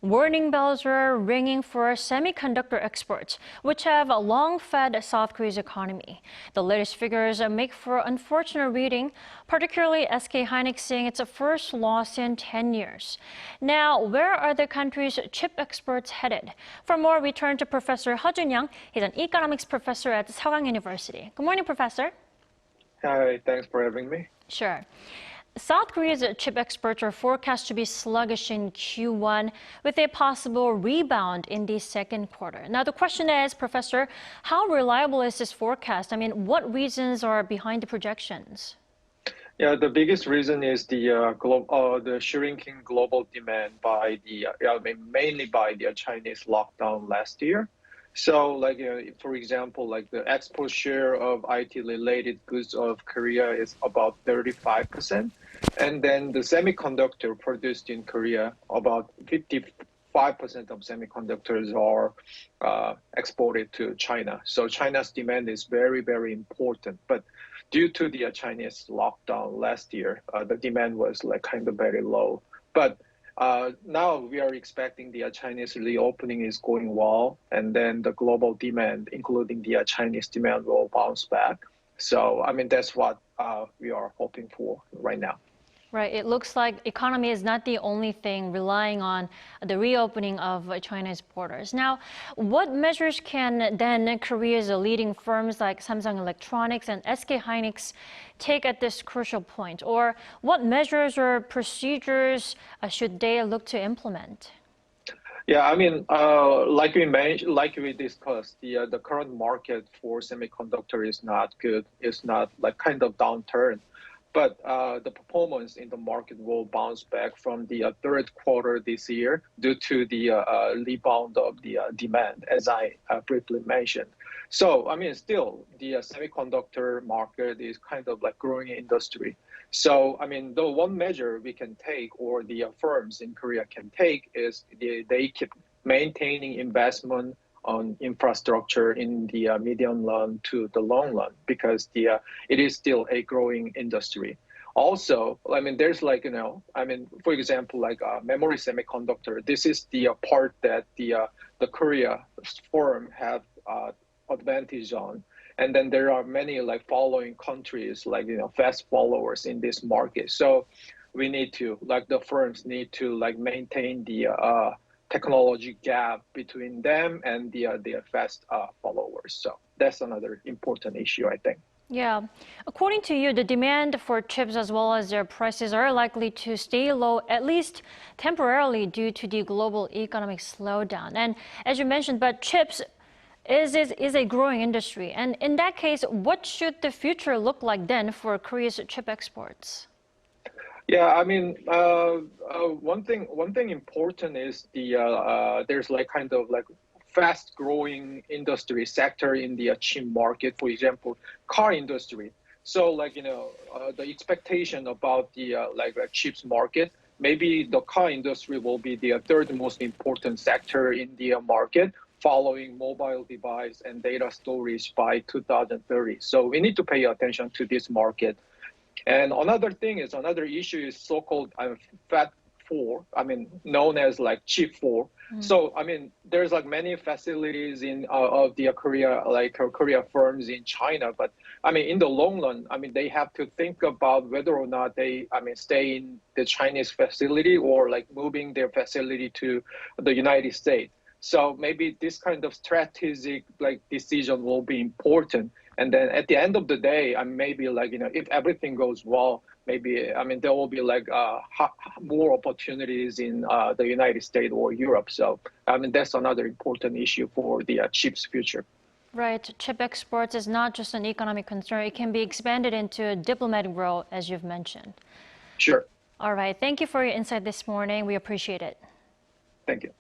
Warning bells are ringing for semiconductor exports, which have long fed South Korea's economy. The latest figures make for unfortunate reading, particularly SK hynix seeing its first loss in 10 years. Now, where are the country's chip exports headed? For more, we turn to Professor Hur Joon-young. He's an economics professor at Sogang University. Good morning, Professor. Hi, thanks for having me. Sure. South Korea's chip exports are forecast to be sluggish in Q1 with a possible rebound in the second quarter. Now, the question is, Professor, how reliable is this forecast? I mean, what reasons are behind the projections? Yeah, the biggest reason is the shrinking global demand by mainly by the Chinese lockdown last year. So, for example, the export share of IT-related goods of Korea is about 35%. And then the semiconductor produced in Korea, about 55% of semiconductors are exported to China. So China's demand is very, very important. But due to the Chinese lockdown last year, the demand was kind of very low. But now we are expecting the Chinese reopening is going well, and then the global demand, including the Chinese demand, will bounce back. So, I mean, that's what we are hoping for right now. Right. It looks like economy is not the only thing relying on the reopening of China's borders. Now, what measures can then Korea's leading firms like Samsung Electronics and SK hynix take at this crucial point? Or what measures or procedures should they look to implement? Yeah, I mean, like we discussed, the current market for semiconductor is not good. It's not kind of downturn. But the performance in the market will bounce back from the third quarter this year due to the rebound of the demand, as I briefly mentioned. So, I mean, still, the semiconductor market is kind of growing industry. So, I mean, the one measure we can take, or the firms in Korea can take, is they keep maintaining investment on infrastructure in the medium run to the long run, because it is still a growing industry. Also, I mean, there's for example, memory semiconductor. This is the part that the Korea firm have advantage on. And then there are many following countries, fast followers in this market. So we need to, the firms need to maintain the technology gap between them and the fast followers. So that's another important issue, I think. Yeah. According to you, the demand for chips as well as their prices are likely to stay low, at least temporarily, due to the global economic slowdown. And as you mentioned, but chips is a growing industry. And in that case, what should the future look like then for Korea's chip exports? Yeah, I mean, one thing important is there's fast growing industry sector in the chip market. For example, car industry. So the expectation about the chips market, maybe the car industry will be the third most important sector in the market, following mobile device and data storage by 2030. So we need to pay attention to this market. And another issue is so-called Fat 4, I mean, known as Chip 4. So, I mean, there's many facilities in of the Korea firms in China. But I mean, in the long run, I mean, they have to think about whether or not they, stay in the Chinese facility or moving their facility to the United States. So maybe this kind of strategic decision will be important. And then at the end of the day, maybe if everything goes well, maybe there will be more opportunities in the United States or Europe. So that's another important issue for the chips future. Right. Chip exports is not just an economic concern. It can be expanded into a diplomatic role, as you've mentioned. Sure. All right. Thank you for your insight this morning. We appreciate it. Thank you.